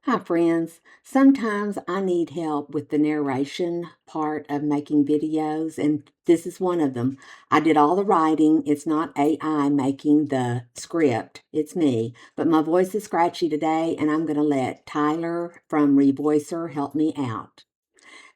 Hi, friends. Sometimes I need help with the narration part of making videos, and this is one of them. I did all the writing. It's not AI making the script, it's me. But my voice is scratchy today, and I'm going to let Tyler from Revoicer help me out.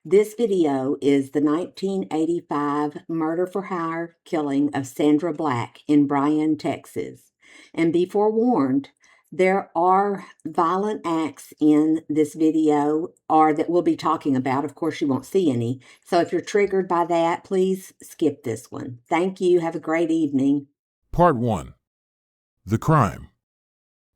This video is the 1985 murder for hire killing of Sandra Black in Bryan, Texas. And be forewarned, there are violent acts in this video or that we'll be talking about. Of course, you won't see any. So if you're triggered by that, please skip this one. Thank you. Have a great evening. Part 1. The Crime.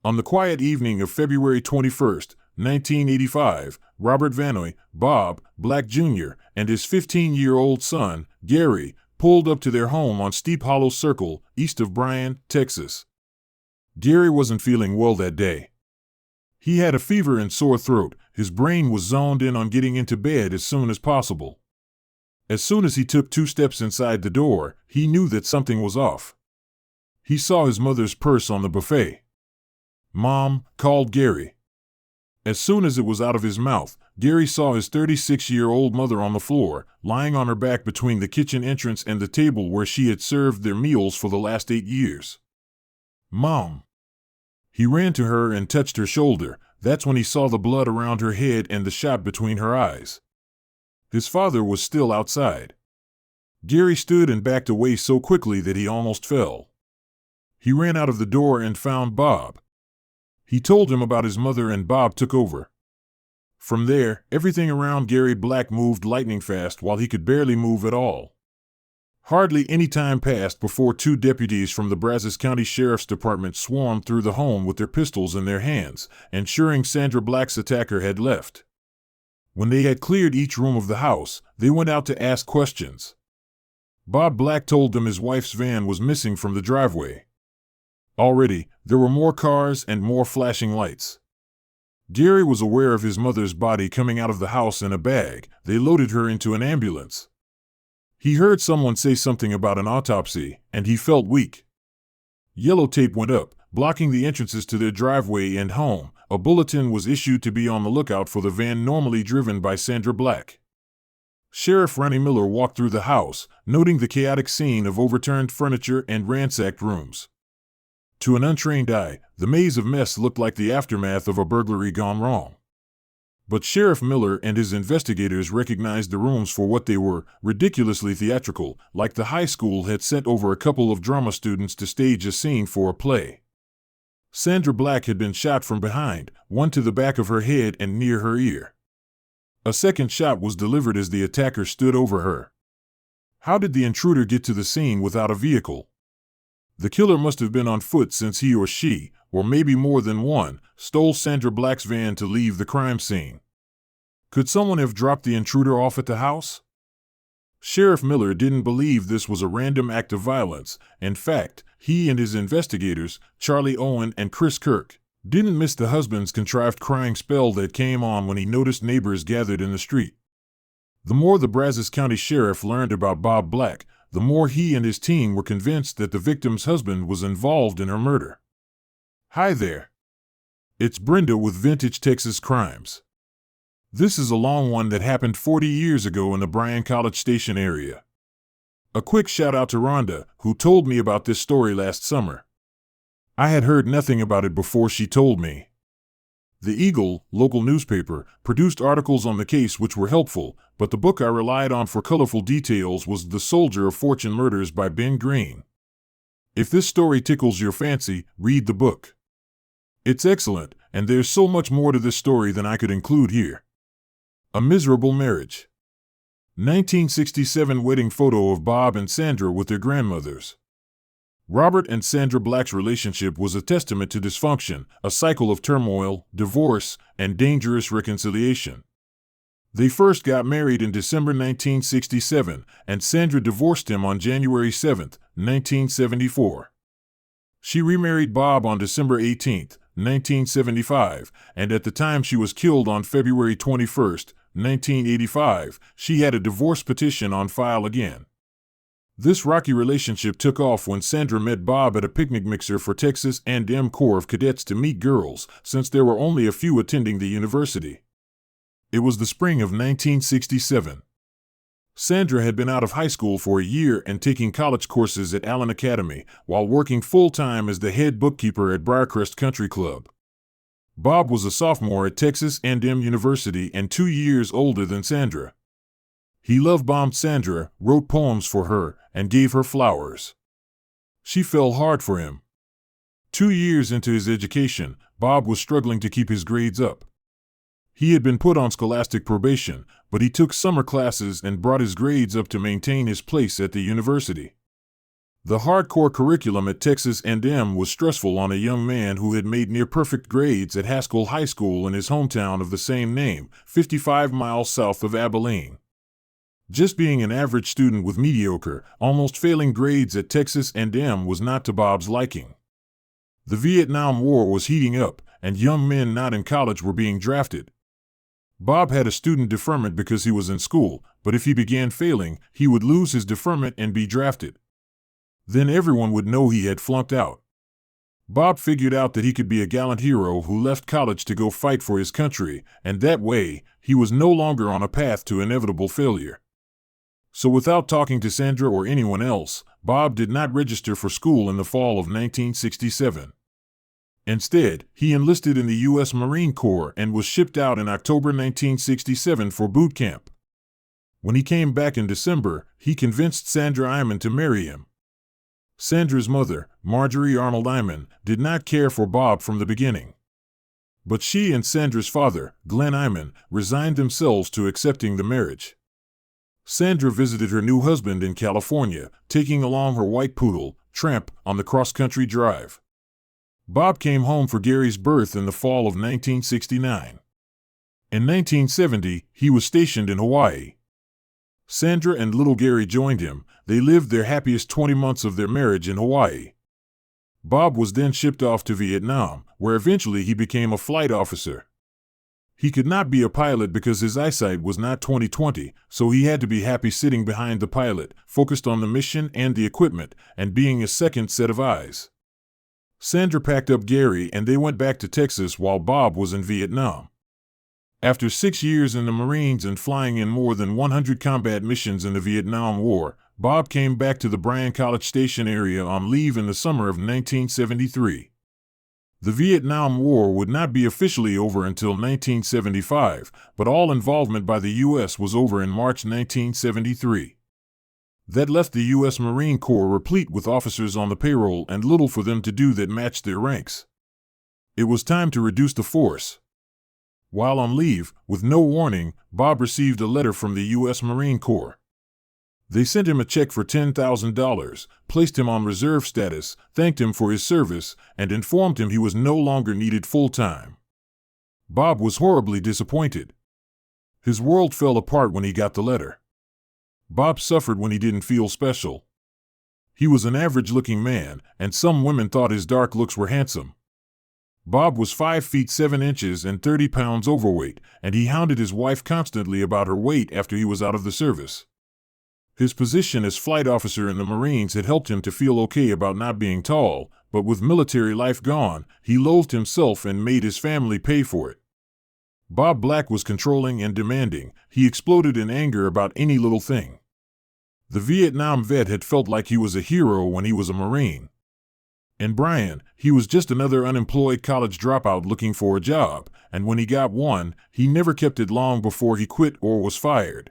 On the quiet evening of February 21st, 1985, Robert Vanoy, Bob Black Jr., and his 15-year-old son, Gary, pulled up to their home on Steep Hollow Circle, east of Bryan, Texas. Gary wasn't feeling well that day. He had a fever and sore throat. His brain was zoned in on getting into bed as soon as possible. As soon as he took 2 steps inside the door, he knew that something was off. He saw his mother's purse on the buffet. "Mom," called Gary. As soon as it was out of his mouth, Gary saw his 36-year-old mother on the floor, lying on her back between the kitchen entrance and the table where she had served their meals for the last 8 years. "Mom." He ran to her and touched her shoulder. That's when he saw the blood around her head and the shot between her eyes. His father was still outside. Gary stood and backed away so quickly that he almost fell. He ran out of the door and found Bob. He told him about his mother and Bob took over. From there, everything around Gary Black moved lightning fast while he could barely move at all. Hardly any time passed before 2 deputies from the Brazos County Sheriff's Department swarmed through the home with their pistols in their hands, ensuring Sandra Black's attacker had left. When they had cleared each room of the house, they went out to ask questions. Bob Black told them his wife's van was missing from the driveway. Already, there were more cars and more flashing lights. Gary was aware of his mother's body coming out of the house in a bag. They loaded her into an ambulance. He heard someone say something about an autopsy, and he felt weak. Yellow tape went up, blocking the entrances to their driveway and home. A bulletin was issued to be on the lookout for the van normally driven by Sandra Black. Sheriff Ronnie Miller walked through the house, noting the chaotic scene of overturned furniture and ransacked rooms. To an untrained eye, the maze of mess looked like the aftermath of a burglary gone wrong. But Sheriff Miller and his investigators recognized the rooms for what they were, ridiculously theatrical, like the high school had sent over a couple of drama students to stage a scene for a play. Sandra Black had been shot from behind, one to the back of her head and near her ear. A second shot was delivered as the attacker stood over her. How did the intruder get to the scene without a vehicle? The killer must have been on foot since he or she, or maybe more than one, stole Sandra Black's van to leave the crime scene. Could someone have dropped the intruder off at the house? Sheriff Miller didn't believe this was a random act of violence. In fact, he and his investigators, Charlie Owen and Chris Kirk, didn't miss the husband's contrived crying spell that came on when he noticed neighbors gathered in the street. The more the Brazos County Sheriff learned about Bob Black, the more he and his team were convinced that the victim's husband was involved in her murder. Hi there. It's Brenda with Vintage Texas Crimes. This is a long one that happened 40 years ago in the Bryan-College Station area. A quick shout out to Rhonda, who told me about this story last summer. I had heard nothing about it before she told me. The Eagle, local newspaper, produced articles on the case which were helpful, but the book I relied on for colorful details was The Soldier of Fortune Murders by Ben Greene. If this story tickles your fancy, read the book. It's excellent, and there's so much more to this story than I could include here. A miserable marriage. 1967 wedding photo of Bob and Sandra with their grandmothers. Robert and Sandra Black's relationship was a testament to dysfunction, a cycle of turmoil, divorce, and dangerous reconciliation. They first got married in December 1967, and Sandra divorced him on January 7, 1974. She remarried Bob on December 18, 1975, and at the time she was killed on February 21, 1985, she had a divorce petition on file again. This rocky relationship took off when Sandra met Bob at a picnic mixer for Texas A&M Corps of Cadets to meet girls, since there were only a few attending the university. It was the spring of 1967. Sandra had been out of high school for a year and taking college courses at Allen Academy, while working full-time as the head bookkeeper at Briarcrest Country Club. Bob was a sophomore at Texas A&M University and 2 years older than Sandra. He love-bombed Sandra, wrote poems for her, and gave her flowers. She fell hard for him. 2 years into his education, Bob was struggling to keep his grades up. He had been put on scholastic probation, but he took summer classes and brought his grades up to maintain his place at the university. The hardcore curriculum at Texas A&M was stressful on a young man who had made near-perfect grades at Haskell High School in his hometown of the same name, 55 miles south of Abilene. Just being an average student with mediocre, almost failing grades at Texas A&M was not to Bob's liking. The Vietnam War was heating up, and young men not in college were being drafted. Bob had a student deferment because he was in school, but if he began failing, he would lose his deferment and be drafted. Then everyone would know he had flunked out. Bob figured out that he could be a gallant hero who left college to go fight for his country, and that way, he was no longer on a path to inevitable failure. So without talking to Sandra or anyone else, Bob did not register for school in the fall of 1967. Instead, he enlisted in the U.S. Marine Corps and was shipped out in October 1967 for boot camp. When he came back in December, he convinced Sandra Eimann to marry him. Sandra's mother, Marjorie Arnold Eimann, did not care for Bob from the beginning. But she and Sandra's father, Glenn Eimann, resigned themselves to accepting the marriage. Sandra visited her new husband in California, taking along her white poodle, Tramp, on the cross-country drive. Bob came home for Gary's birth in the fall of 1969. In 1970, he was stationed in Hawaii. Sandra and little Gary joined him. They lived their happiest 20 months of their marriage in Hawaii. Bob was then shipped off to Vietnam, where eventually he became a flight officer. He could not be a pilot because his eyesight was not 20/20, so he had to be happy sitting behind the pilot, focused on the mission and the equipment, and being a second set of eyes. Sandra packed up Gary and they went back to Texas while Bob was in Vietnam. After 6 years in the Marines and flying in more than 100 combat missions in the Vietnam War, Bob came back to the Bryan-College Station area on leave in the summer of 1973. The Vietnam War would not be officially over until 1975, but all involvement by the U.S. was over in March 1973. That left the U.S. Marine Corps replete with officers on the payroll and little for them to do that matched their ranks. It was time to reduce the force. While on leave, with no warning, Bob received a letter from the U.S. Marine Corps. They sent him a check for $10,000, placed him on reserve status, thanked him for his service, and informed him he was no longer needed full-time. Bob was horribly disappointed. His world fell apart when he got the letter. Bob suffered when he didn't feel special. He was an average-looking man, and some women thought his dark looks were handsome. Bob was 5 feet 7 inches and 30 pounds overweight, and he hounded his wife constantly about her weight after he was out of the service. His position as flight officer in the Marines had helped him to feel okay about not being tall, but with military life gone, he loathed himself and made his family pay for it. Bob Black was controlling and demanding. He exploded in anger about any little thing. The Vietnam vet had felt like he was a hero when he was a Marine. In Bryan, he was just another unemployed college dropout looking for a job, and when he got one, he never kept it long before he quit or was fired.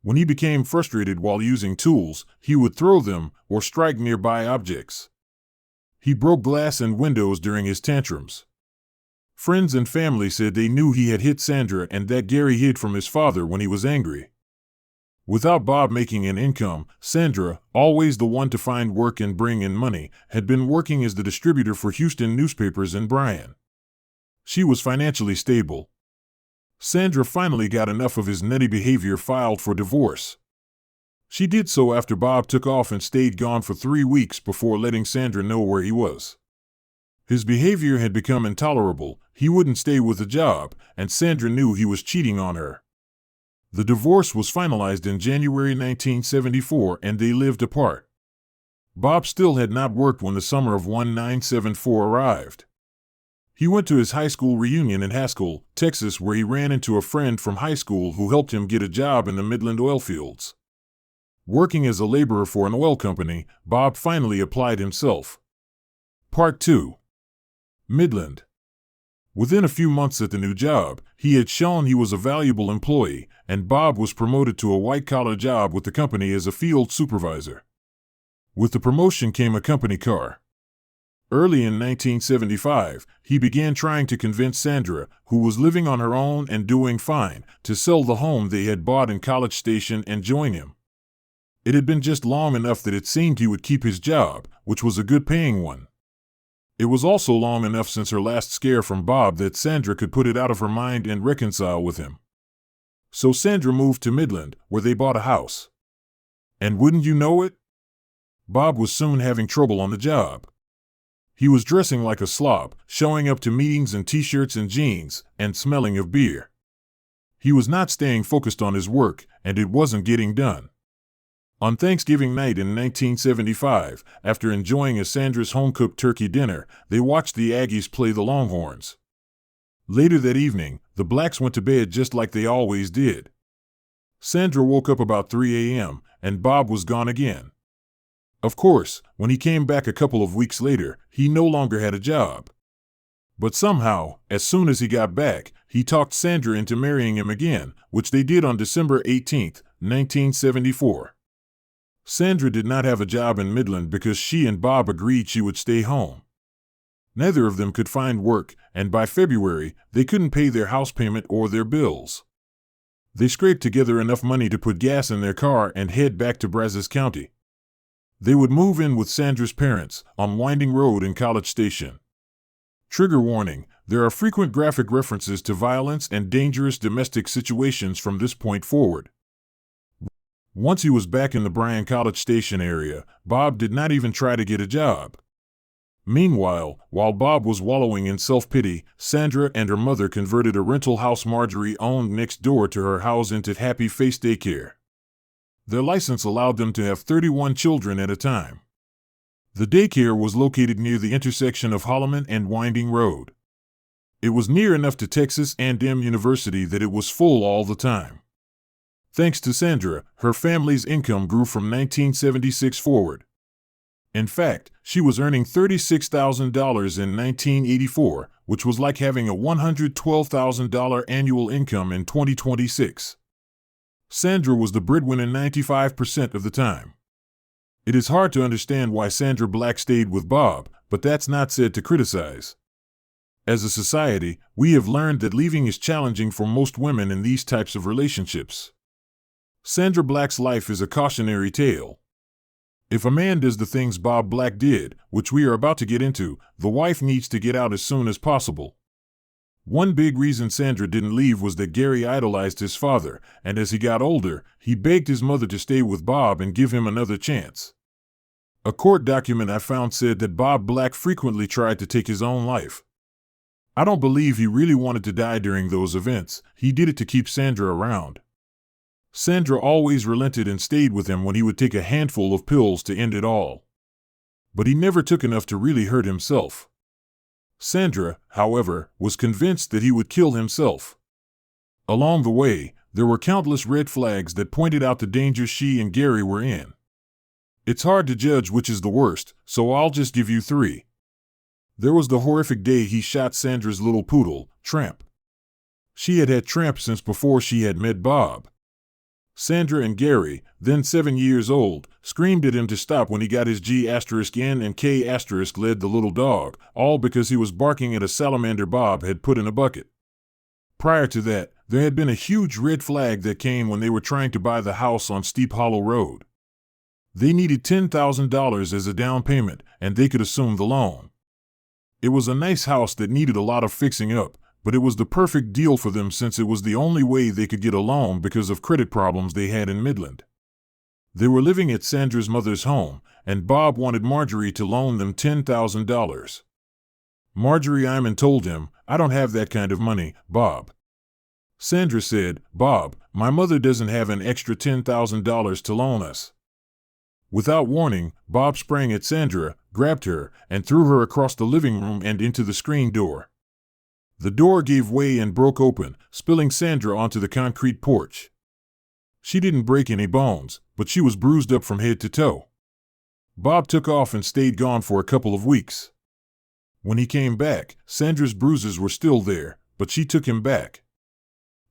When he became frustrated while using tools, he would throw them or strike nearby objects. He broke glass and windows during his tantrums. Friends and family said they knew he had hit Sandra and that Gary hid from his father when he was angry. Without Bob making an income, Sandra, always the one to find work and bring in money, had been working as the distributor for Houston newspapers in Bryan. She was financially stable. Sandra finally got enough of his nutty behavior, filed for divorce. She did so after Bob took off and stayed gone for 3 weeks before letting Sandra know where he was. His behavior had become intolerable. He wouldn't stay with the job, and Sandra knew he was cheating on her. The divorce was finalized in January 1974 and they lived apart. Bob still had not worked when the summer of 1974 arrived. He went to his high school reunion in Haskell, Texas, where he ran into a friend from high school who helped him get a job in the Midland oil fields. Working as a laborer for an oil company, Bob finally applied himself. Part 2. Midland. Within a few months at the new job, he had shown he was a valuable employee, and Bob was promoted to a white-collar job with the company as a field supervisor. With the promotion came a company car. Early in 1975, he began trying to convince Sandra, who was living on her own and doing fine, to sell the home they had bought in College Station and join him. It had been just long enough that it seemed he would keep his job, which was a good-paying one. It was also long enough since her last scare from Bob that Sandra could put it out of her mind and reconcile with him. So Sandra moved to Midland, where they bought a house. And wouldn't you know it? Bob was soon having trouble on the job. He was dressing like a slob, showing up to meetings in t-shirts and jeans, and smelling of beer. He was not staying focused on his work, and it wasn't getting done. On Thanksgiving night in 1975, after enjoying a Sandra's home-cooked turkey dinner, they watched the Aggies play the Longhorns. Later that evening, the Blacks went to bed just like they always did. Sandra woke up about 3 a.m., and Bob was gone again. Of course, when he came back a couple of weeks later, he no longer had a job. But somehow, as soon as he got back, he talked Sandra into marrying him again, which they did on December 18, 1974. Sandra did not have a job in Midland because she and Bob agreed she would stay home. Neither of them could find work, and by February, they couldn't pay their house payment or their bills. They scraped together enough money to put gas in their car and head back to Brazos County. They would move in with Sandra's parents on Winding Road in College Station. Trigger warning: there are frequent graphic references to violence and dangerous domestic situations from this point forward. Once he was back in the Bryan-College Station area, Bob did not even try to get a job. Meanwhile, while Bob was wallowing in self-pity, Sandra and her mother converted a rental house Marjorie owned next door to her house into Happy Face Daycare. Their license allowed them to have 31 children at a time. The daycare was located near the intersection of Lawmen and Winding Road. It was near enough to Texas A&M University that it was full all the time. Thanks to Sandra, her family's income grew from 1976 forward. In fact, she was earning $36,000 in 1984, which was like having a $112,000 annual income in 2026. Sandra was the breadwinner 95% of the time. It is hard to understand why Sandra Black stayed with Bob, but that's not said to criticize. As a society, we have learned that leaving is challenging for most women in these types of relationships. Sandra Black's life is a cautionary tale. If a man does the things Bob Black did, which we are about to get into, the wife needs to get out as soon as possible. One big reason Sandra didn't leave was that Gary idolized his father, and as he got older, he begged his mother to stay with Bob and give him another chance. A court document I found said that Bob Black frequently tried to take his own life. I don't believe he really wanted to die during those events. He did it to keep Sandra around. Sandra always relented and stayed with him when he would take a handful of pills to end it all. But he never took enough to really hurt himself. Sandra, however, was convinced that he would kill himself. Along the way, there were countless red flags that pointed out the danger she and Gary were in. It's hard to judge which is the worst, so I'll just give you 3. There was the horrific day he shot Sandra's little poodle, Tramp. She had had Tramp since before she had met Bob. Sandra and Gary, then 7 years old, screamed at him to stop when he got his G*N and K** led the little dog, all because he was barking at a salamander Bob had put in a bucket. Prior to that, there had been a huge red flag that came when they were trying to buy the house on Steep Hollow Road. They needed $10,000 as a down payment, and they could assume the loan. It was a nice house that needed a lot of fixing up, but it was the perfect deal for them since it was the only way they could get a loan because of credit problems they had in Midland. They were living at Sandra's mother's home, and Bob wanted Marjorie to loan them $10,000. Marjorie Eimann told him, "I don't have that kind of money, Bob." Sandra said, "Bob, my mother doesn't have an extra $10,000 to loan us." Without warning, Bob sprang at Sandra, grabbed her, and threw her across the living room and into the screen door. The door gave way and broke open, spilling Sandra onto the concrete porch. She didn't break any bones, but she was bruised up from head to toe. Bob took off and stayed gone for a couple of weeks. When he came back, Sandra's bruises were still there, but she took him back.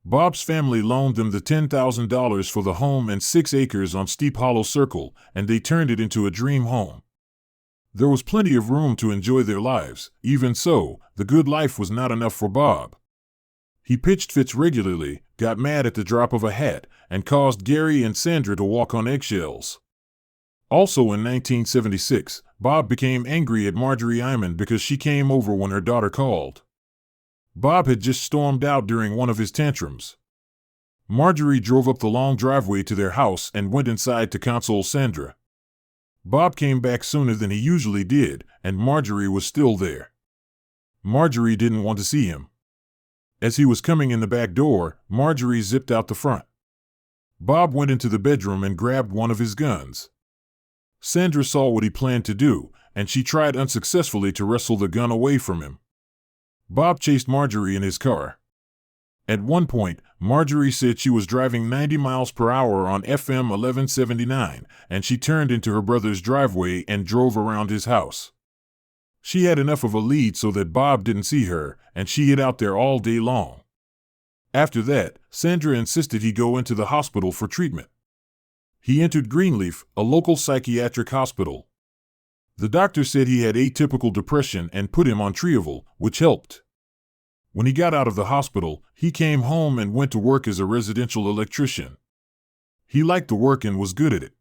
Bob's family loaned them the $10,000 for the home and 6 acres on Steep Hollow Circle, and they turned it into a dream home. There was plenty of room to enjoy their lives. Even so, the good life was not enough for Bob. He pitched fits regularly, got mad at the drop of a hat, and caused Gary and Sandra to walk on eggshells. Also in 1976, Bob became angry at Marjorie Eimann because she came over when her daughter called. Bob had just stormed out during one of his tantrums. Marjorie drove up the long driveway to their house and went inside to console Sandra. Bob came back sooner than he usually did, and Marjorie was still there. Marjorie didn't want to see him. As he was coming in the back door, Marjorie zipped out the front. Bob went into the bedroom and grabbed one of his guns. Sandra saw what he planned to do, and she tried unsuccessfully to wrestle the gun away from him. Bob chased Marjorie in his car. At one point, Marjorie said she was driving 90 miles per hour on FM 1179, and she turned into her brother's driveway and drove around his house. She had enough of a lead so that Bob didn't see her, and she hid out there all day long. After that, Sandra insisted he go into the hospital for treatment. He entered Greenleaf, a local psychiatric hospital. The doctor said he had atypical depression and put him on Triaval, which helped. When he got out of the hospital, he came home and went to work as a residential electrician. He liked the work and was good at it.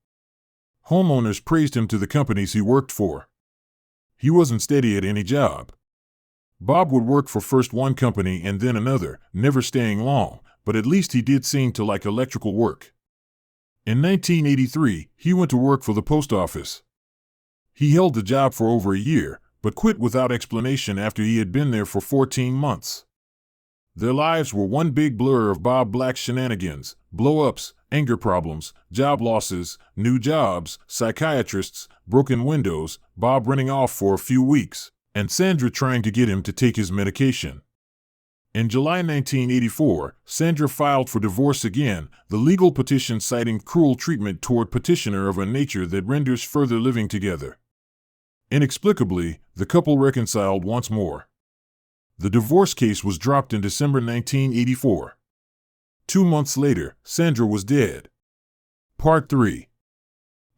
Homeowners praised him to the companies he worked for. He wasn't steady at any job. Bob would work for first one company and then another, never staying long, but at least he did seem to like electrical work. In 1983, he went to work for the post office. He held the job for over a year, but quit without explanation after he had been there for 14 months. Their lives were one big blur of Bob Black's shenanigans, blow-ups, anger problems, job losses, new jobs, psychiatrists, broken windows, Bob running off for a few weeks, and Sandra trying to get him to take his medication. In July 1984, Sandra filed for divorce again, the legal petition citing cruel treatment toward petitioner of a nature that renders further living together. Inexplicably, the couple reconciled once more. The divorce case was dropped in December 1984. 2 months later, Sandra was dead. Part 3.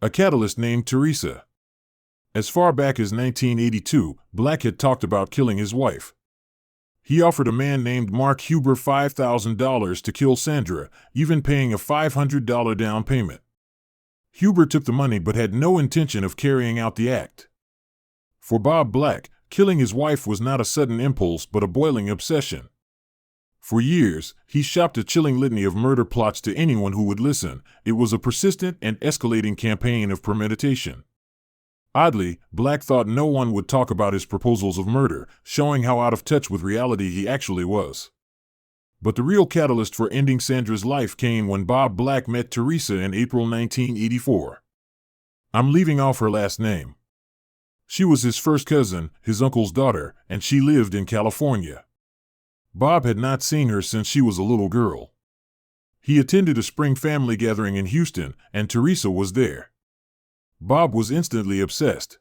A catalyst named Teresa. As far back as 1982, Black had talked about killing his wife. He offered a man named Mark Huber $5,000 to kill Sandra, even paying a $500 down payment. Huber took the money but had no intention of carrying out the act. For Bob Black, killing his wife was not a sudden impulse but a boiling obsession. For years, he shopped a chilling litany of murder plots to anyone who would listen. It was a persistent and escalating campaign of premeditation. Oddly, Black thought no one would talk about his proposals of murder, showing how out of touch with reality he actually was. But the real catalyst for ending Sandra's life came when Bob Black met Teresa in April 1984. I'm leaving off her last name. She was his first cousin, his uncle's daughter, and she lived in California. Bob had not seen her since she was a little girl. He attended a spring family gathering in Houston, and Teresa was there. Bob was instantly obsessed.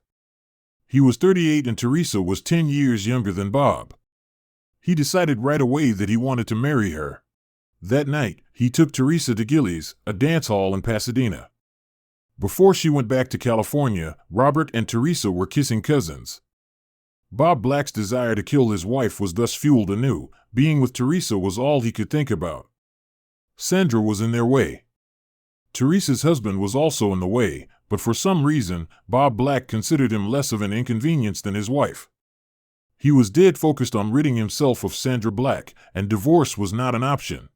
He was 38 and Teresa was 10 years younger than Bob. He decided right away that he wanted to marry her. That night, he took Teresa to Gillies, a dance hall in Pasadena. Before she went back to California, Robert and Teresa were kissing cousins. Bob Black's desire to kill his wife was thus fueled anew. Being with Teresa was all he could think about. Sandra was in their way. Teresa's husband was also in the way, but for some reason, Bob Black considered him less of an inconvenience than his wife. He was dead focused on ridding himself of Sandra Black, and divorce was not an option.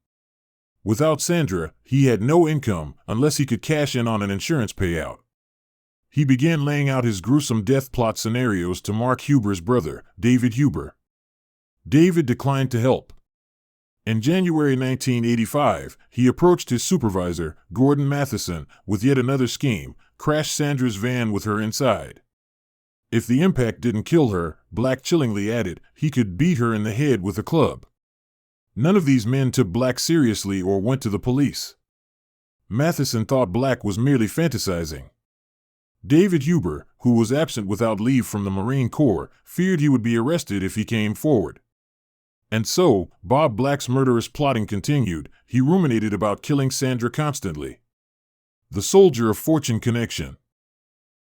Without Sandra, he had no income unless he could cash in on an insurance payout. He began laying out his gruesome death plot scenarios to Mark Huber's brother, David Huber. David declined to help. In January 1985, he approached his supervisor, Gordon Matheson, with yet another scheme: crash Sandra's van with her inside. If the impact didn't kill her, Black chillingly added, he could beat her in the head with a club. None of these men took Black seriously or went to the police. Matheson thought Black was merely fantasizing. David Huber, who was absent without leave from the Marine Corps, feared he would be arrested if he came forward. And so, Bob Black's murderous plotting continued. He ruminated about killing Sandra constantly. The soldier of fortune connection.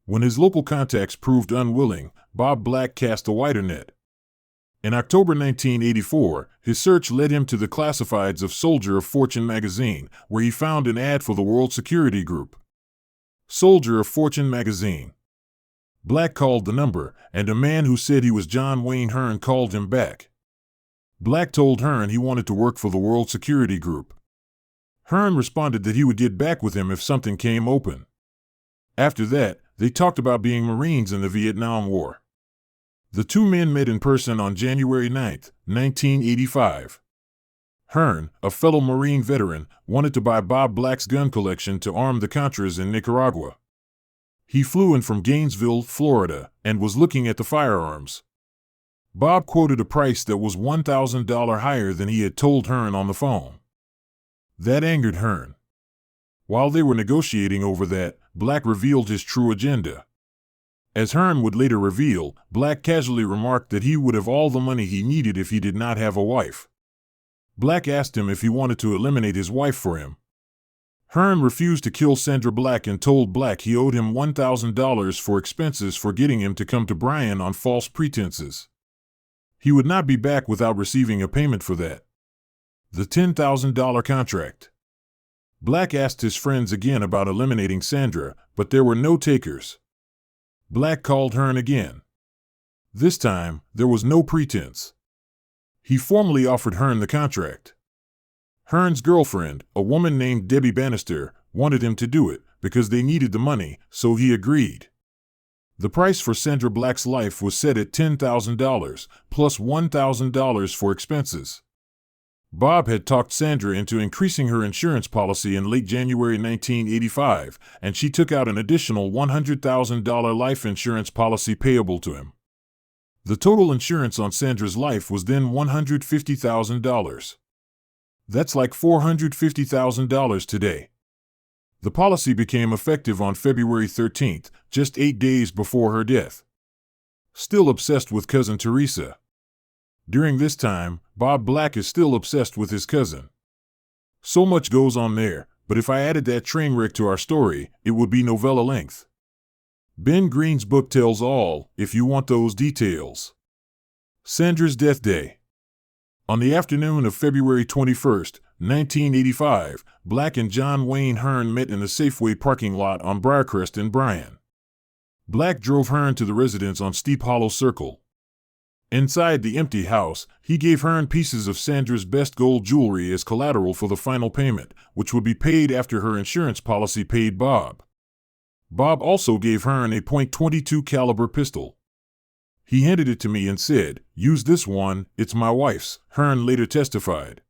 When his local contacts proved unwilling, Bob Black cast a wider net. In October 1984, his search led him to the classifieds of Soldier of Fortune magazine, where he found an ad for the World Security Group. Soldier of Fortune magazine. Black called the number, and a man who said he was John Wayne Hearn called him back. Black told Hearn he wanted to work for the World Security Group. Hearn responded that he would get back with him if something came open. After that, they talked about being Marines in the Vietnam War. The two men met in person on January 9, 1985. Hearn, a fellow Marine veteran, wanted to buy Bob Black's gun collection to arm the Contras in Nicaragua. He flew in from Gainesville, Florida, and was looking at the firearms. Bob quoted a price that was $1,000 higher than he had told Hearn on the phone. That angered Hearn. While they were negotiating over that, Black revealed his true agenda. As Hearn would later reveal, Black casually remarked that he would have all the money he needed if he did not have a wife. Black asked him if he wanted to eliminate his wife for him. Hearn refused to kill Sandra Black and told Black he owed him $1,000 for expenses for getting him to come to Bryan on false pretenses. He would not be back without receiving a payment for that. The $10,000 contract. Black asked his friends again about eliminating Sandra, but there were no takers. Black called Hearn again. This time, there was no pretense. He formally offered Hearn the contract. Hearn's girlfriend, a woman named Debbie Bannister, wanted him to do it because they needed the money, so he agreed. The price for Sandra Black's life was set at $10,000, plus $1,000 for expenses. Bob had talked Sandra into increasing her insurance policy in late January 1985, and she took out an additional $100,000 life insurance policy payable to him. The total insurance on Sandra's life was then $150,000. That's like $450,000 today. The policy became effective on February 13th, just 8 days before her death. Still obsessed with cousin Teresa. During this time, Bob Black is still obsessed with his cousin. So much goes on there, but if I added that train wreck to our story, it would be novella length. Ben Greene's book tells all, if you want those details. Sandra's death day. On the afternoon of February 21st, 1985, Black and John Wayne Hearn met in the Safeway parking lot on Briarcrest in Bryan. Black drove Hearn to the residence on Steep Hollow Circle. Inside the empty house, he gave Hearn pieces of Sandra's best gold jewelry as collateral for the final payment, which would be paid after her insurance policy paid Bob. Bob also gave Hearn a .22 caliber pistol. He handed it to me and said, "Use this one, it's my wife's," Hearn later testified.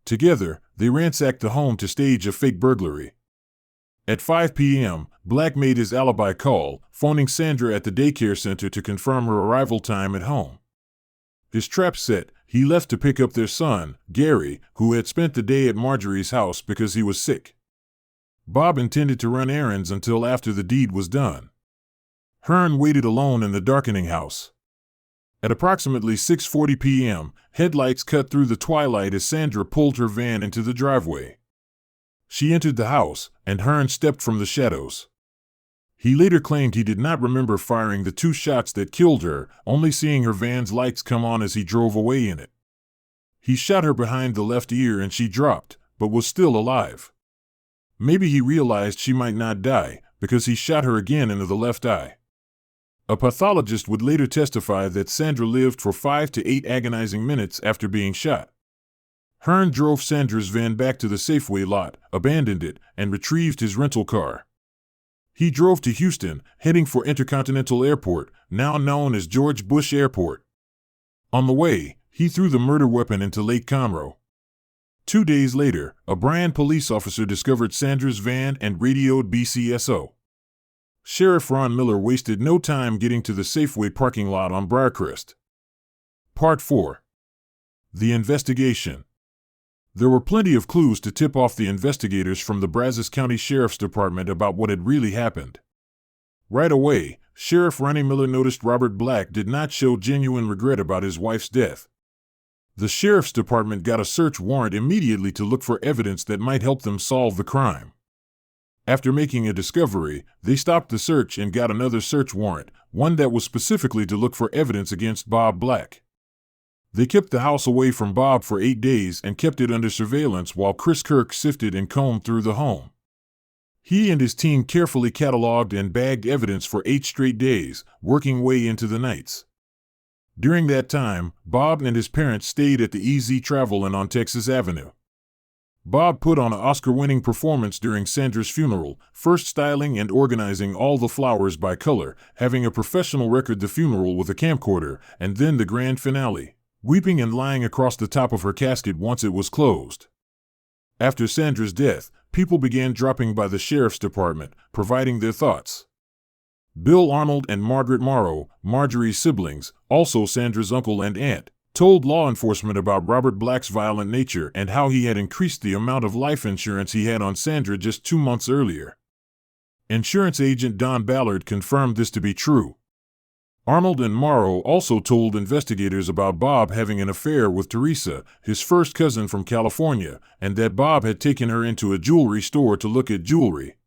Together, they ransacked the home to stage a fake burglary. At 5 p.m., Black made his alibi call, phoning Sandra at the daycare center to confirm her arrival time at home. His trap set, he left to pick up their son, Gary, who had spent the day at Marjorie's house because he was sick. Bob intended to run errands until after the deed was done. Hearn waited alone in the darkening house. At approximately 6:40 p.m., headlights cut through the twilight as Sandra pulled her van into the driveway. She entered the house, and Hearn stepped from the shadows. He later claimed he did not remember firing the 2 shots that killed her, only seeing her van's lights come on as he drove away in it. He shot her behind the left ear and she dropped, but was still alive. Maybe he realized she might not die, because he shot her again into the left eye. A pathologist would later testify that Sandra lived for 5 to 8 agonizing minutes after being shot. Hearn drove Sandra's van back to the Safeway lot, abandoned it, and retrieved his rental car. He drove to Houston, heading for Intercontinental Airport, now known as George Bush Airport. On the way, he threw the murder weapon into Lake Conroe. 2 days later, a Bryan police officer discovered Sandra's van and radioed BCSO. Sheriff Ron Miller wasted no time getting to the Safeway parking lot on Briarcrest. Part 4. The Investigation. There were plenty of clues to tip off the investigators from the Brazos County Sheriff's Department about what had really happened. Right away, Sheriff Ronnie Miller noticed Robert Black did not show genuine regret about his wife's death. The Sheriff's Department got a search warrant immediately to look for evidence that might help them solve the crime. After making a discovery, they stopped the search and got another search warrant, one that was specifically to look for evidence against Bob Black. They kept the house away from Bob for 8 days and kept it under surveillance while Chris Kirk sifted and combed through the home. He and his team carefully cataloged and bagged evidence for 8 straight days, working way into the nights. During that time, Bob and his parents stayed at the EZ Travel Inn on Texas Avenue. Bob put on an Oscar-winning performance during Sandra's funeral, first styling and organizing all the flowers by color, having a professional record the funeral with a camcorder, and then the grand finale, weeping and lying across the top of her casket once it was closed. After Sandra's death, people began dropping by the Sheriff's Department, providing their thoughts. Bill Arnold and Margaret Morrow, Marjorie's siblings, also Sandra's uncle and aunt, told law enforcement about Robert Black's violent nature and how he had increased the amount of life insurance he had on Sandra just 2 months earlier. Insurance agent Don Ballard confirmed this to be true. Arnold and Morrow also told investigators about Bob having an affair with Teresa, his first cousin from California, and that Bob had taken her into a jewelry store to look at jewelry.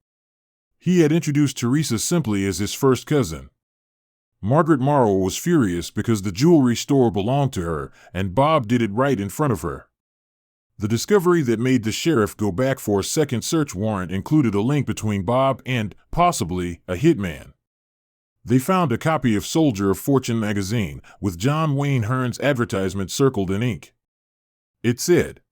He had introduced Teresa simply as his first cousin. Margaret Morrow was furious because the jewelry store belonged to her, and Bob did it right in front of her. The discovery that made the sheriff go back for a second search warrant included a link between Bob and, possibly, a hitman. They found a copy of Soldier of Fortune magazine, with John Wayne Hearn's advertisement circled in ink. It said,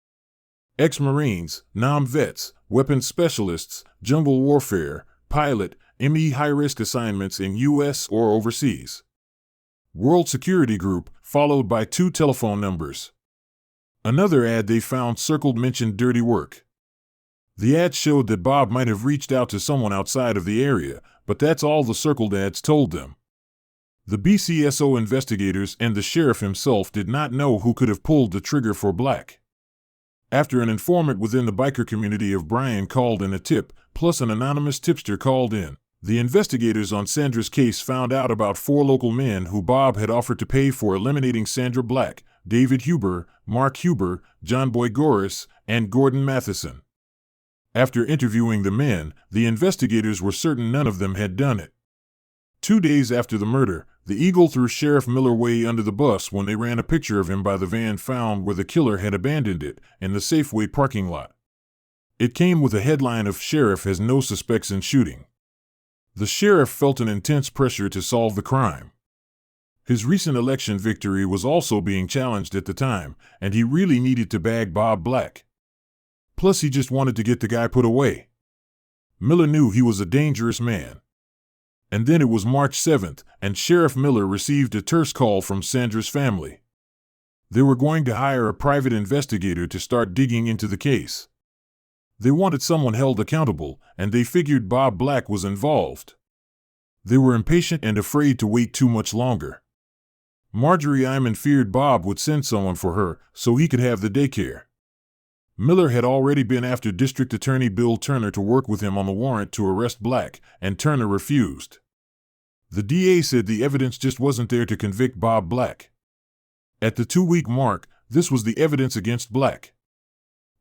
"Ex-Marines, non-vets, weapons specialists, jungle warfare, pilot, ME high-risk assignments in U.S. or overseas. World Security Group," followed by 2 telephone numbers. Another ad they found circled mentioned dirty work. The ad showed that Bob might have reached out to someone outside of the area, but that's all the circled ads told them. The BCSO investigators and the sheriff himself did not know who could have pulled the trigger for Black. After an informant within the biker community of Bryan called in a tip, plus an anonymous tipster called in, the investigators on Sandra's case found out about 4 local men who Bob had offered to pay for eliminating Sandra Black: David Huber, Mark Huber, John Boygoris, and Gordon Matheson. After interviewing the men, the investigators were certain none of them had done it. 2 days after the murder, the Eagle threw Sheriff Miller way under the bus when they ran a picture of him by the van found where the killer had abandoned it, in the Safeway parking lot. It came with a headline of "Sheriff has no suspects in shooting." The sheriff felt an intense pressure to solve the crime. His recent election victory was also being challenged at the time, and he really needed to bag Bob Black. Plus, he just wanted to get the guy put away. Miller knew he was a dangerous man. And then it was March 7th, and Sheriff Miller received a terse call from Sandra's family. They were going to hire a private investigator to start digging into the case. They wanted someone held accountable, and they figured Bob Black was involved. They were impatient and afraid to wait too much longer. Sandra Eimann feared Bob would send someone for her so he could have the daycare. Miller had already been after District Attorney Bill Turner to work with him on the warrant to arrest Black, and Turner refused. The DA said the evidence just wasn't there to convict Bob Black. At the 2-week mark, this was the evidence against Black.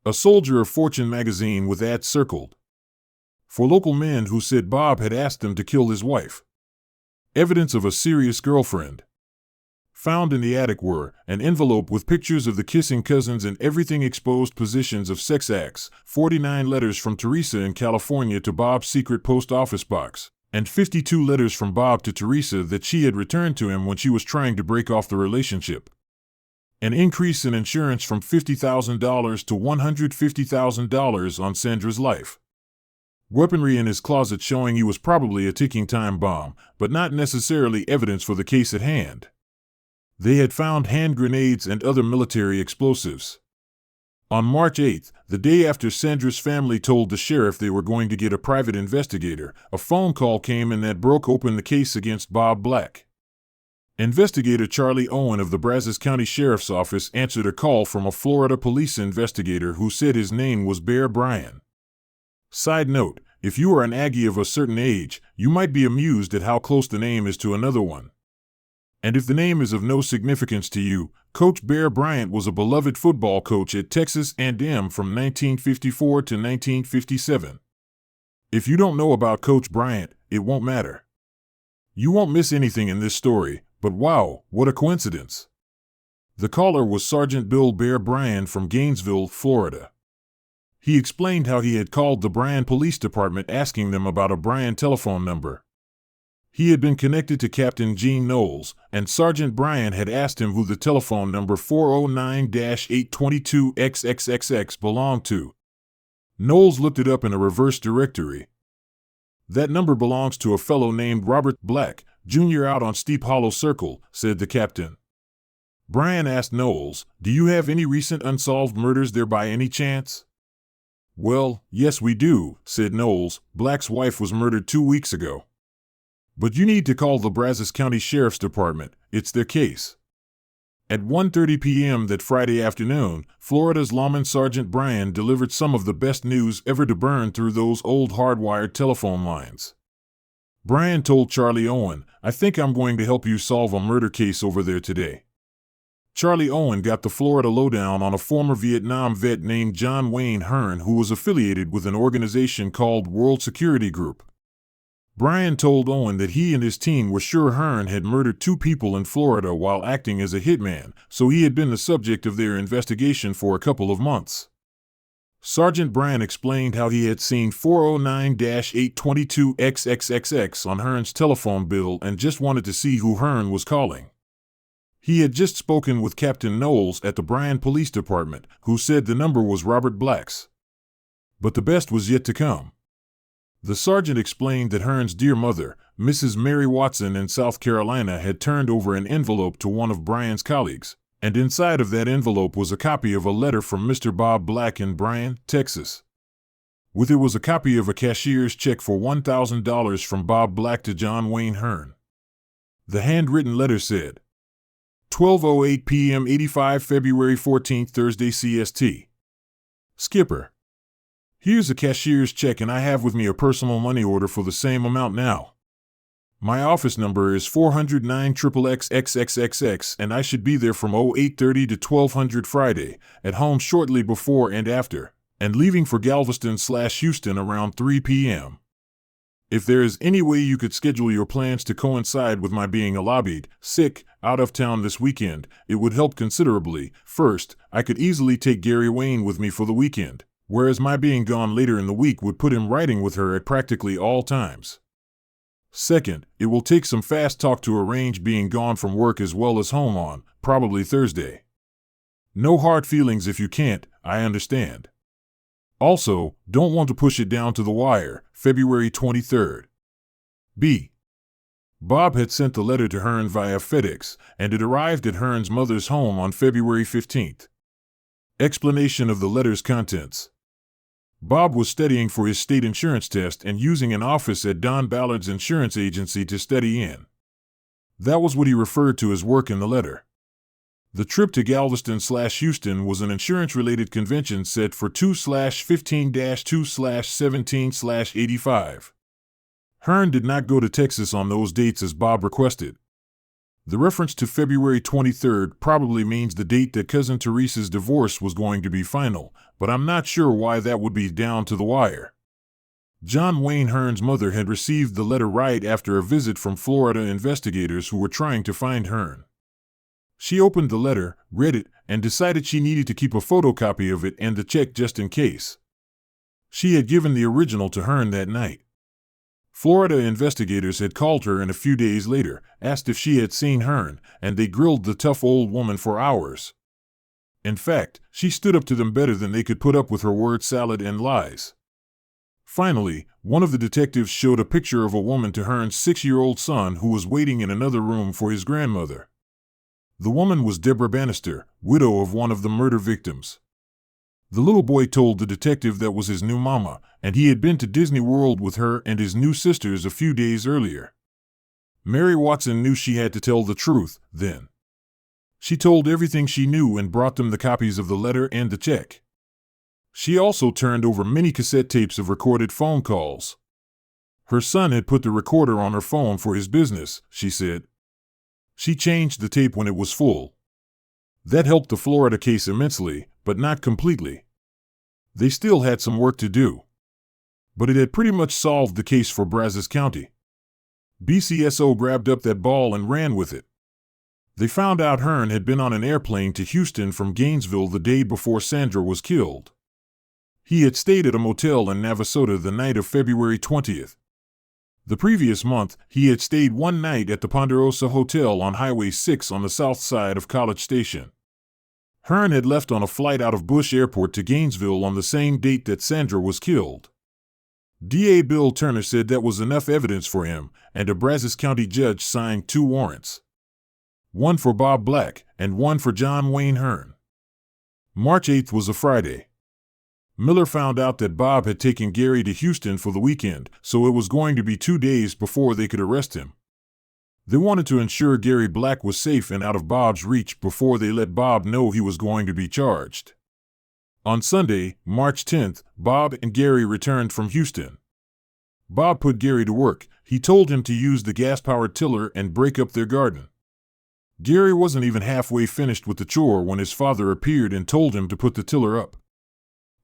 A Soldier of Fortune magazine with ads circled. For local men who said Bob had asked them to kill his wife. Evidence of a serious girlfriend. Found in the attic were an envelope with pictures of the kissing cousins and everything exposed positions of sex acts, 49 letters from Teresa in California to Bob's secret post office box, and 52 letters from Bob to Teresa that she had returned to him when she was trying to break off the relationship. An increase in insurance from $50,000 to $150,000 on Sandra's life. Weaponry in his closet showing he was probably a ticking time bomb, but not necessarily evidence for the case at hand. They had found hand grenades and other military explosives. On March 8th, the day after Sandra's family told the sheriff they were going to get a private investigator, a phone call came in that broke open the case against Bob Black. Investigator Charlie Owen of the Brazos County Sheriff's Office answered a call from a Florida police investigator who said his name was Bear Bryan. Side note, if you are an Aggie of a certain age, you might be amused at how close the name is to another one. And if the name is of no significance to you, Coach Bear Bryant was a beloved football coach at Texas A&M from 1954 to 1957. If you don't know about Coach Bryant, it won't matter. You won't miss anything in this story, but wow, what a coincidence. The caller was Sergeant Bill Bear Bryan from Gainesville, Florida. He explained how he had called the Bryan Police Department asking them about a Bryan telephone number. He had been connected to Captain Gene Knowles, and Sergeant Bryan had asked him who the telephone number 409-822-XXXX belonged to. Knowles looked it up in a reverse directory. That number belongs to a fellow named Robert Black, Jr. out on Steep Hollow Circle, said the captain. Bryan asked Knowles, "Do you have any recent unsolved murders there by any chance?" "Well, yes we do," said Knowles. "Black's wife was murdered 2 weeks ago. But you need to call the Brazos County Sheriff's Department. It's their case." At 1:30 p.m. that Friday afternoon, Florida's Lawmen Sergeant Bryan delivered some of the best news ever to burn through those old hardwired telephone lines. Bryan told Charlie Owen, "I think I'm going to help you solve a murder case over there today." Charlie Owen got the Florida lowdown on a former Vietnam vet named John Wayne Hearn who was affiliated with an organization called World Security Group. Bryan told Owen that he and his team were sure Hearn had murdered 2 people in Florida while acting as a hitman, so he had been the subject of their investigation for a couple of months. Sergeant Bryan explained how he had seen 409-822-XXXX on Hearn's telephone bill and just wanted to see who Hearn was calling. He had just spoken with Captain Knowles at the Bryan Police Department, who said the number was Robert Black's. But the best was yet to come. The sergeant explained that Hearn's dear mother, Mrs. Mary Watson in South Carolina, had turned over an envelope to one of Bryan's colleagues, and inside of that envelope was a copy of a letter from Mr. Bob Black in Bryan, Texas. With it was a copy of a cashier's check for $1,000 from Bob Black to John Wayne Hearn. The handwritten letter said, 12:08 p.m. 85 February 14, Thursday CST. Skipper. Here's a cashier's check and I have with me a personal money order for the same amount now. My office number is 409XXXXXX and I should be there from 08:30 to 1200 Friday, at home shortly before and after, and leaving for Galveston/Houston around 3 p.m. If there is any way you could schedule your plans to coincide with my being lobbied, sick, out of town this weekend, it would help considerably. First, I could easily take Gary Wayne with me for the weekend, whereas my being gone later in the week would put him riding with her at practically all times. Second, it will take some fast talk to arrange being gone from work as well as home on, probably Thursday. No hard feelings if you can't, I understand. Also, don't want to push it down to the wire, February 23rd. B. Bob had sent the letter to Hearn via FedEx, and it arrived at Hearn's mother's home on February 15th. Explanation of the letter's contents. Bob was studying for his state insurance test and using an office at Don Ballard's insurance agency to study in. That was what he referred to as work in the letter. The trip to Galveston/Houston was an insurance-related convention set for 2/15-2/17/85. Hearn did not go to Texas on those dates as Bob requested. The reference to February 23rd probably means the date that Cousin Teresa's divorce was going to be final, but I'm not sure why that would be down to the wire. John Wayne Hearn's mother had received the letter right after a visit from Florida investigators who were trying to find Hearn. She opened the letter, read it, and decided she needed to keep a photocopy of it and the check just in case. She had given the original to Hearn that night. Florida investigators had called her and a few days later, asked if she had seen Hearn, and they grilled the tough old woman for hours. In fact, she stood up to them better than they could put up with her word salad and lies. Finally, one of the detectives showed a picture of a woman to Hearn's 6-year-old son who was waiting in another room for his grandmother. The woman was Deborah Bannister, widow of one of the murder victims. The little boy told the detective that was his new mama, and he had been to Disney World with her and his new sisters a few days earlier. Mary Watson knew she had to tell the truth, then. She told everything she knew and brought them the copies of the letter and the check. She also turned over many cassette tapes of recorded phone calls. Her son had put the recorder on her phone for his business, she said. She changed the tape when it was full. That helped the Florida case immensely, but not completely. They still had some work to do. But it had pretty much solved the case for Brazos County. BCSO grabbed up that ball and ran with it. They found out Hearn had been on an airplane to Houston from Gainesville the day before Sandra was killed. He had stayed at a motel in Navasota the night of February 20th. The previous month, he had stayed one night at the Ponderosa Hotel on Highway 6 on the south side of College Station. Hearn had left on a flight out of Bush Airport to Gainesville on the same date that Sandra was killed. DA Bill Turner said that was enough evidence for him, and a Brazos County judge signed 2 warrants. One for Bob Black, and one for John Wayne Hearn. March 8th was a Friday. Miller found out that Bob had taken Gary to Houston for the weekend, so it was going to be 2 days before they could arrest him. They wanted to ensure Gary Black was safe and out of Bob's reach before they let Bob know he was going to be charged. On Sunday, March 10th, Bob and Gary returned from Houston. Bob put Gary to work. He told him to use the gas-powered tiller and break up their garden. Gary wasn't even halfway finished with the chore when his father appeared and told him to put the tiller up.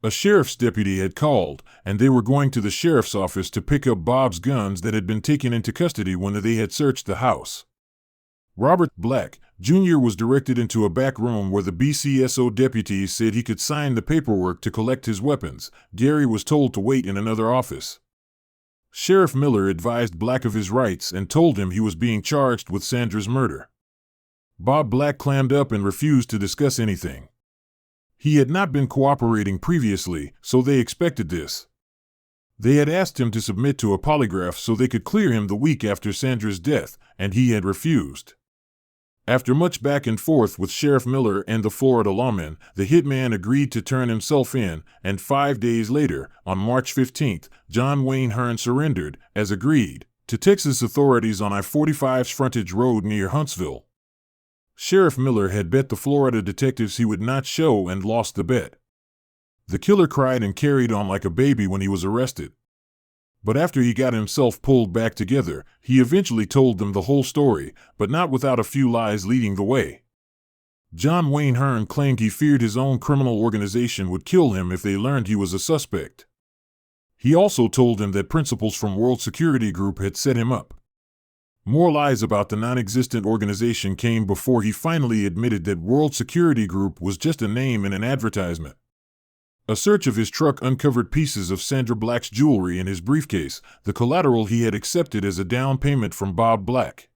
A sheriff's deputy had called, and they were going to the sheriff's office to pick up Bob's guns that had been taken into custody when they had searched the house. Robert Black, Jr. was directed into a back room where the BCSO deputies said he could sign the paperwork to collect his weapons. Gary was told to wait in another office. Sheriff Miller advised Black of his rights and told him he was being charged with Sandra's murder. Bob Black clammed up and refused to discuss anything. He had not been cooperating previously, so they expected this. They had asked him to submit to a polygraph so they could clear him the week after Sandra's death, and he had refused. After much back and forth with Sheriff Miller and the Florida lawmen, the hitman agreed to turn himself in, and 5 days later, on March 15th, John Wayne Hearn surrendered, as agreed, to Texas authorities on I-45's frontage road near Huntsville. Sheriff Miller had bet the Florida detectives he would not show and lost the bet. The killer cried and carried on like a baby when he was arrested. But after he got himself pulled back together, he eventually told them the whole story, but not without a few lies leading the way. John Wayne Hearn claimed he feared his own criminal organization would kill him if they learned he was a suspect. He also told them that principals from World Security Group had set him up. More lies about the non-existent organization came before he finally admitted that World Security Group was just a name in an advertisement. A search of his truck uncovered pieces of Sandra Black's jewelry in his briefcase, the collateral he had accepted as a down payment from Bob Black.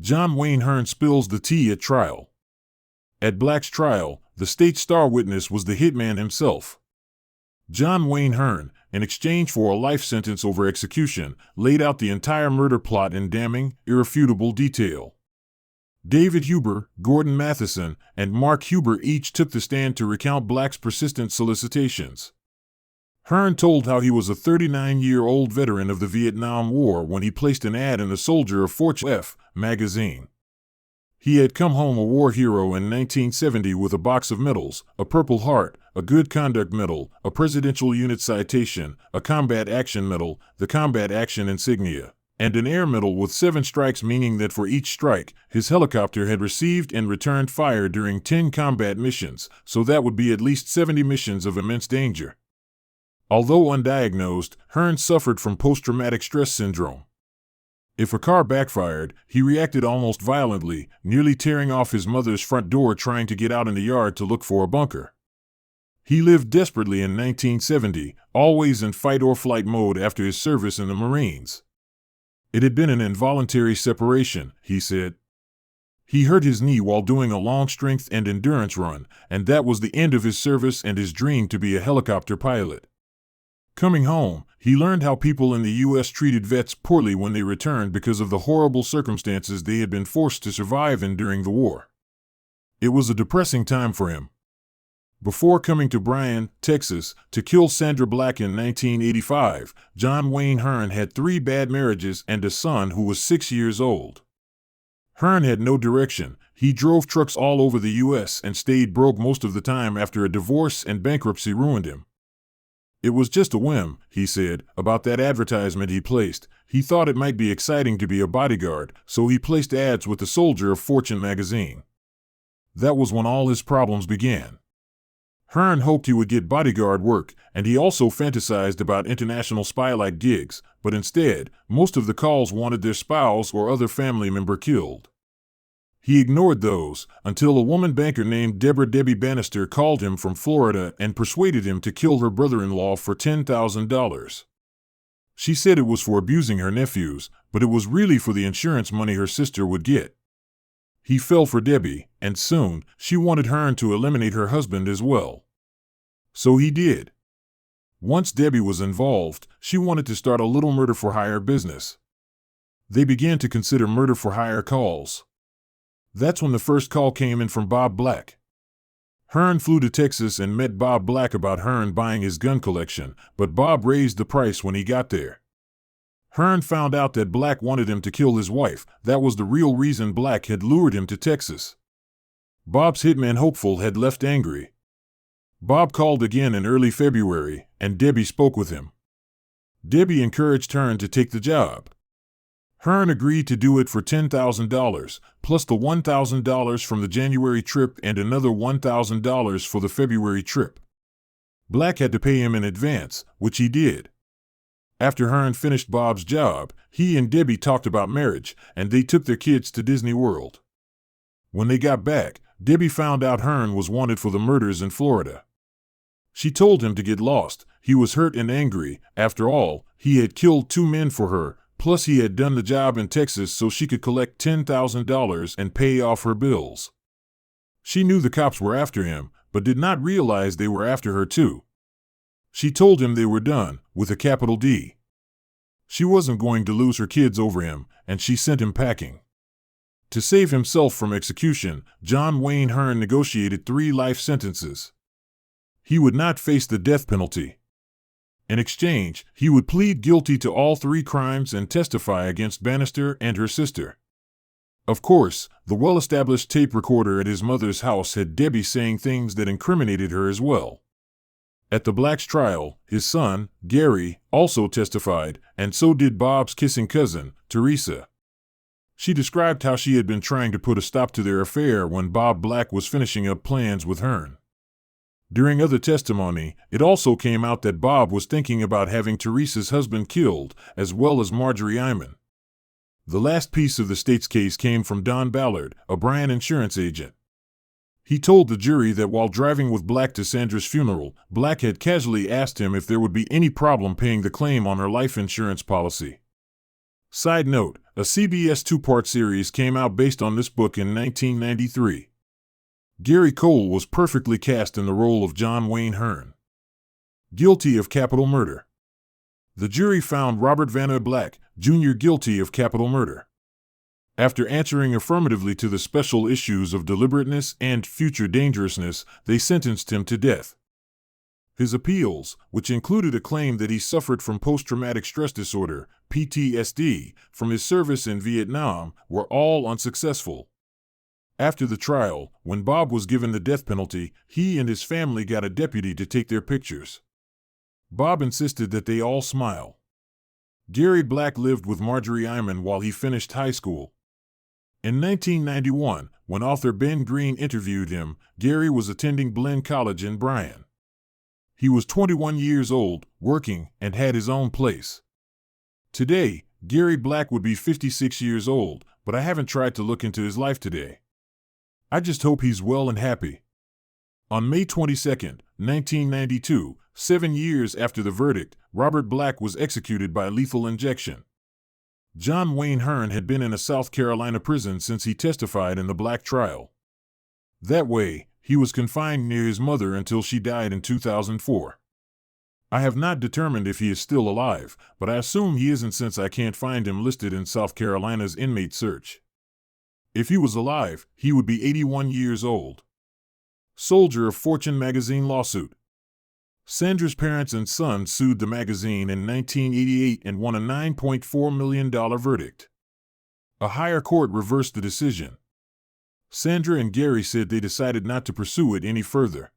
John Wayne Hearn spills the tea at trial. At Black's trial, the state's star witness was the hitman himself. John Wayne Hearn, in exchange for a life sentence over execution, laid out the entire murder plot in damning, irrefutable detail. David Huber, Gordon Matheson, and Mark Huber each took the stand to recount Black's persistent solicitations. Hearn told how he was a 39-year-old veteran of the Vietnam War when he placed an ad in the Soldier of Fortune F magazine. He had come home a war hero in 1970 with a box of medals, a Purple Heart, a Good Conduct Medal, a Presidential Unit Citation, a Combat Action Medal, the Combat Action Insignia, and an Air Medal with 7 strikes, meaning that for each strike, his helicopter had received and returned fire during 10 combat missions, so that would be at least 70 missions of immense danger. Although undiagnosed, Hearn suffered from post-traumatic stress syndrome. If a car backfired, he reacted almost violently, nearly tearing off his mother's front door trying to get out in the yard to look for a bunker. He lived desperately in 1970, always in fight-or-flight mode after his service in the Marines. It had been an involuntary separation, he said. He hurt his knee while doing a long strength and endurance run, and that was the end of his service and his dream to be a helicopter pilot. Coming home, he learned how people in the U.S. treated vets poorly when they returned because of the horrible circumstances they had been forced to survive in during the war. It was a depressing time for him. Before coming to Bryan, Texas, to kill Sandra Black in 1985, John Wayne Hearn had 3 bad marriages and a son who was 6 years old. Hearn had no direction. He drove trucks all over the U.S. and stayed broke most of the time after a divorce and bankruptcy ruined him. It was just a whim, he said, about that advertisement he placed. He thought it might be exciting to be a bodyguard, so he placed ads with the Soldier of Fortune magazine. That was when all his problems began. Hearn hoped he would get bodyguard work, and he also fantasized about international spy-like gigs, but instead, most of the calls wanted their spouse or other family member killed. He ignored those, until a woman banker named Debbie Bannister called him from Florida and persuaded him to kill her brother-in-law for $10,000. She said it was for abusing her nephews, but it was really for the insurance money her sister would get. He fell for Debbie, and soon, she wanted Hearn to eliminate her husband as well. So he did. Once Debbie was involved, she wanted to start a little murder-for-hire business. They began to consider murder-for-hire calls. That's when the first call came in from Bob Black. Hearn flew to Texas and met Bob Black about Hearn buying his gun collection, but Bob raised the price when he got there. Hearn found out that Black wanted him to kill his wife. That was the real reason Black had lured him to Texas. Bob's hitman hopeful had left angry. Bob called again in early February, and Debbie spoke with him. Debbie encouraged Hearn to take the job. Hearn agreed to do it for $10,000, plus the $1,000 from the January trip and another $1,000 for the February trip. Black had to pay him in advance, which he did. After Hearn finished Bob's job, he and Debbie talked about marriage, and they took their kids to Disney World. When they got back, Debbie found out Hearn was wanted for the murders in Florida. She told him to get lost. He was hurt and angry. After all, he had killed 2 men for her, plus he had done the job in Texas so she could collect $10,000 and pay off her bills. She knew the cops were after him, but did not realize they were after her too. She told him they were done, with a capital D. She wasn't going to lose her kids over him, and she sent him packing. To save himself from execution, John Wayne Hearn negotiated 3 life sentences. He would not face the death penalty. In exchange, he would plead guilty to all 3 crimes and testify against Bannister and her sister. Of course, the well-established tape recorder at his mother's house had Debbie saying things that incriminated her as well. At the Black's trial, his son, Gary, also testified, and so did Bob's kissing cousin, Teresa. She described how she had been trying to put a stop to their affair when Bob Black was finishing up plans with Hearn. During other testimony, it also came out that Bob was thinking about having Teresa's husband killed, as well as Marjorie Eimann. The last piece of the state's case came from Don Ballard, a Bryan insurance agent. He told the jury that while driving with Black to Sandra's funeral, Black had casually asked him if there would be any problem paying the claim on her life insurance policy. Side note, a CBS 2-part series came out based on this book in 1993. Gary Cole was perfectly cast in the role of John Wayne Hearn. Guilty of capital murder. The jury found Robert Van Black, Jr. guilty of capital murder. After answering affirmatively to the special issues of deliberateness and future dangerousness, they sentenced him to death. His appeals, which included a claim that he suffered from post-traumatic stress disorder, PTSD, from his service in Vietnam, were all unsuccessful. After the trial, when Bob was given the death penalty, he and his family got a deputy to take their pictures. Bob insisted that they all smile. Gary Black lived with Marjorie Eimann while he finished high school. In 1991, when author Ben Greene interviewed him, Gary was attending Bryan-College in Bryan. He was 21 years old, working, and had his own place. Today, Gary Black would be 56 years old, but I haven't tried to look into his life today. I just hope he's well and happy. On May 22, 1992, 7 years after the verdict, Robert Black was executed by lethal injection. John Wayne Hearn had been in a South Carolina prison since he testified in the Black trial. That way, he was confined near his mother until she died in 2004. I have not determined if he is still alive, but I assume he isn't since I can't find him listed in South Carolina's inmate search. If he was alive, he would be 81 years old. Soldier of Fortune magazine lawsuit. Sandra's parents and son sued the magazine in 1988 and won a $9.4 million verdict. A higher court reversed the decision. Sandra and Gary said they decided not to pursue it any further.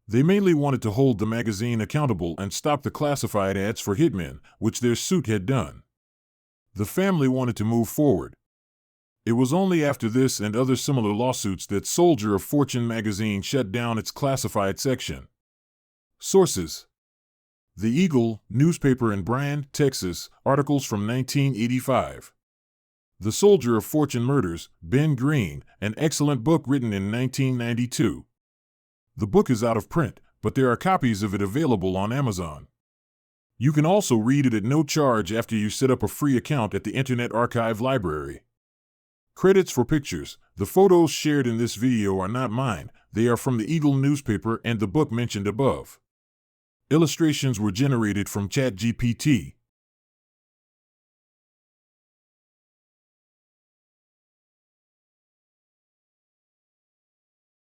They mainly wanted to hold the magazine accountable and stop the classified ads for Hitman, which their suit had done. The family wanted to move forward. It was only after this and other similar lawsuits that Soldier of Fortune magazine shut down its classified section. Sources: The Eagle, newspaper in Bryan, Texas, articles from 1985. The Soldier of Fortune Murders, Ben Greene, an excellent book written in 1992. The book is out of print, but there are copies of it available on Amazon. You can also read it at no charge after you set up a free account at the Internet Archive Library. Credits for pictures: the photos shared in this video are not mine, they are from the Eagle newspaper and the book mentioned above. Illustrations were generated from ChatGPT.